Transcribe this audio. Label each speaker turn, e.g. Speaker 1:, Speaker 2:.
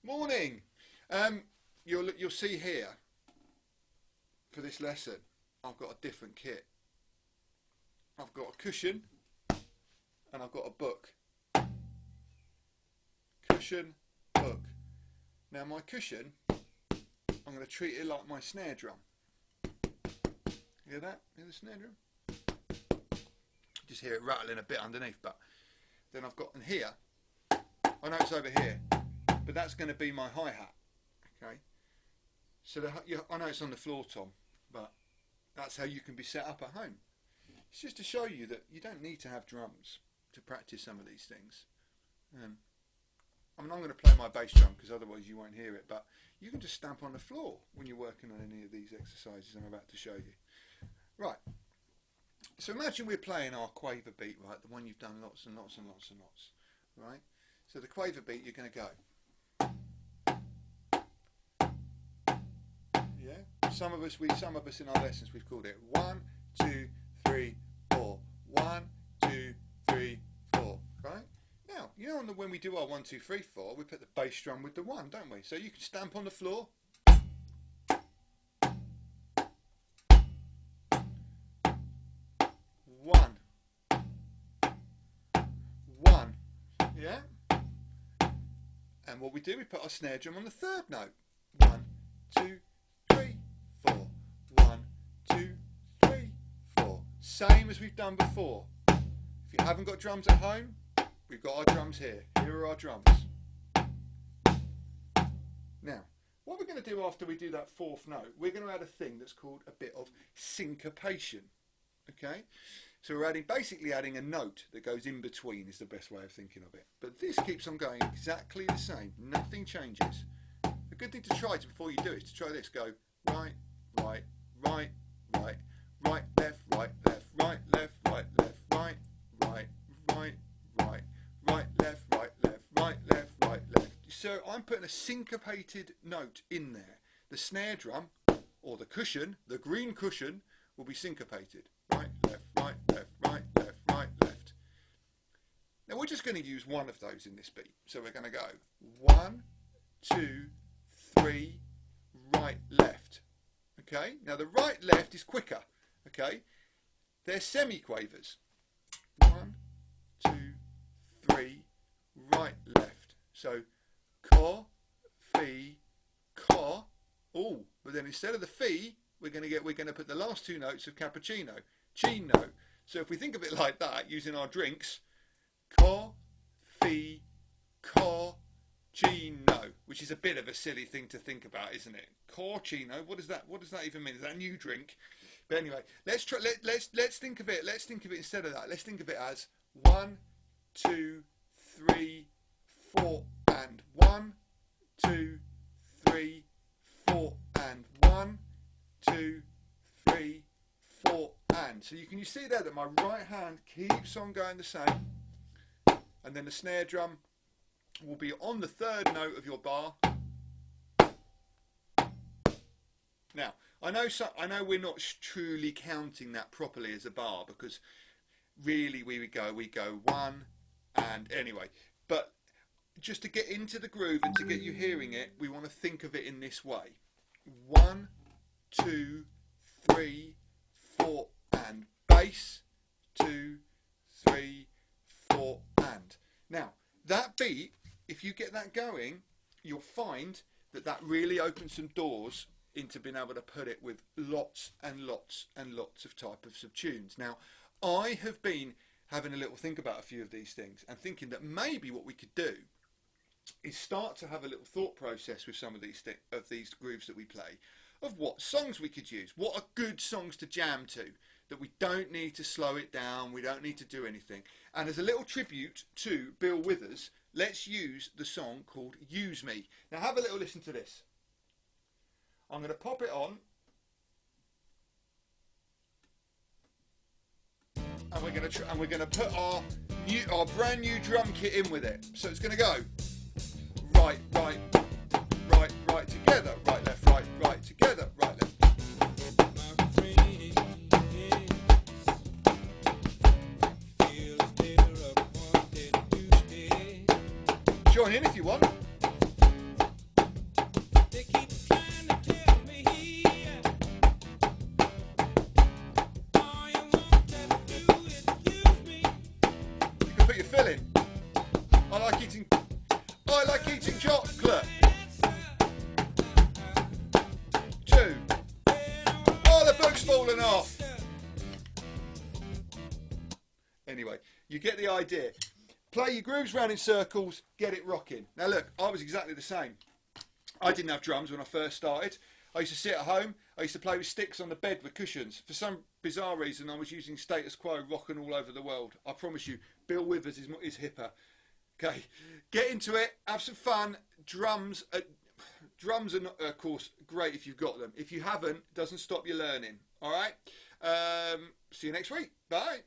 Speaker 1: Morning. You'll see here for this lesson I've got a different kit. I've got a cushion and I've got a book. Cushion, book. Now my cushion, I'm going to treat it like my snare drum. Hear that? Hear the snare drum? Just hear it rattling a bit underneath, but then I've got in here, I know it's over here, but that's going to be my hi-hat. Okay, so I know it's on the floor, Tom, but that's how you can be set up at home. It's just to show you that you don't need to have drums to practice some of these things. I mean, I'm going to play my bass drum because otherwise you won't hear it, but you can just stamp on the floor when you're working on any of these exercises I'm about to show you. Right, so imagine we're playing our quaver beat, right, the one you've done lots and lots and lots and lots, right? So the quaver beat, you're going to go. Yeah, some of us in our lessons we've called it 1, 2, 3, 4. 1, 2, 3, 4. Right? Now, you know when we do our 1, 2, 3, 4, we put the bass drum with the 1, don't we? So you can stamp on the floor. 1. 1. Yeah? And what we do, we put our snare drum on the third note. 1, 2, 3, 4. 1, 2, 3, 4. Same as we've done before. If you haven't got drums at home, we've got our drums here. Here are our drums. Now, what we're going to do after we do that fourth note, we're going to add a thing that's called a bit of syncopation. Okay? So we're basically adding a note that goes in between is the best way of thinking of it. But this keeps on going exactly the same. Nothing changes. A good thing to try before you do it is to try this. Go right, right, right, right, right, left, right, left, right, left, right, left, right, right, right, right, right, left, right, left, right, left, right, left. So I'm putting a syncopated note in there. The snare drum or the cushion, the green cushion, will be syncopated. Right, left, right, left, right, left, right, left. Now we're just going to use one of those in this beat. So we're going to go 1, 2, 3, right, left. Okay, now the right, left is quicker. Okay, they're semi-quavers. 1, 2, 3, right, left. So ca, fi, ca. Oh, but then instead of the fi, we're going to put the last two notes of cappuccino, chino. So if we think of it like that, using our drinks, ca, fi, ca, chino, which is a bit of a silly thing to think about, isn't it? Corchino, what does that even mean? Is that a new drink? But anyway, let's think of it. Let's think of it instead of that. Let's think of it as 1, 2, 3, 4, and 1, 2, 3, 4, and 1, 2, 3, 4, and. So you see there that my right hand keeps on going the same, and then the snare drum will be on the third note of your bar. Now, I know we're not truly counting that properly as a bar because really we go 1 and anyway, but just to get into the groove and to get you hearing it, we want to think of it in this way. 1, 2, 3, 4, and bass. 2, 3, 4, and. Now, that beat, if you get that going, you'll find that really opens some doors into being able to put it with lots and lots and lots of type of subtunes. Now, I have been having a little think about a few of these things and thinking that maybe what we could do is start to have a little thought process with some of these grooves that we play, of what songs we could use, what are good songs to jam to, that we don't need to slow it down, we don't need to do anything. And as a little tribute to Bill Withers, let's use the song called Use Me. Now have a little listen to this. I'm going to pop it on, and we're going to put our brand new drum kit in with it. So it's going to go right, right, right, right together, right, left, right, right together, right, left. Join in if you want. I like eating chocolate. 2. Oh, the book's fallen off. Anyway, you get the idea. Play your grooves round in circles, get it rocking. Now look, I was exactly the same. I didn't have drums when I first started. I used to sit at home. I used to play with sticks on the bed with cushions. For some bizarre reason, I was using Status Quo rocking all over the world. I promise you, Bill Withers is hipper. Okay, get into it, have some fun. Drums are not, of course, great if you've got them. If you haven't, it doesn't stop you learning. All right. See you next week. Bye.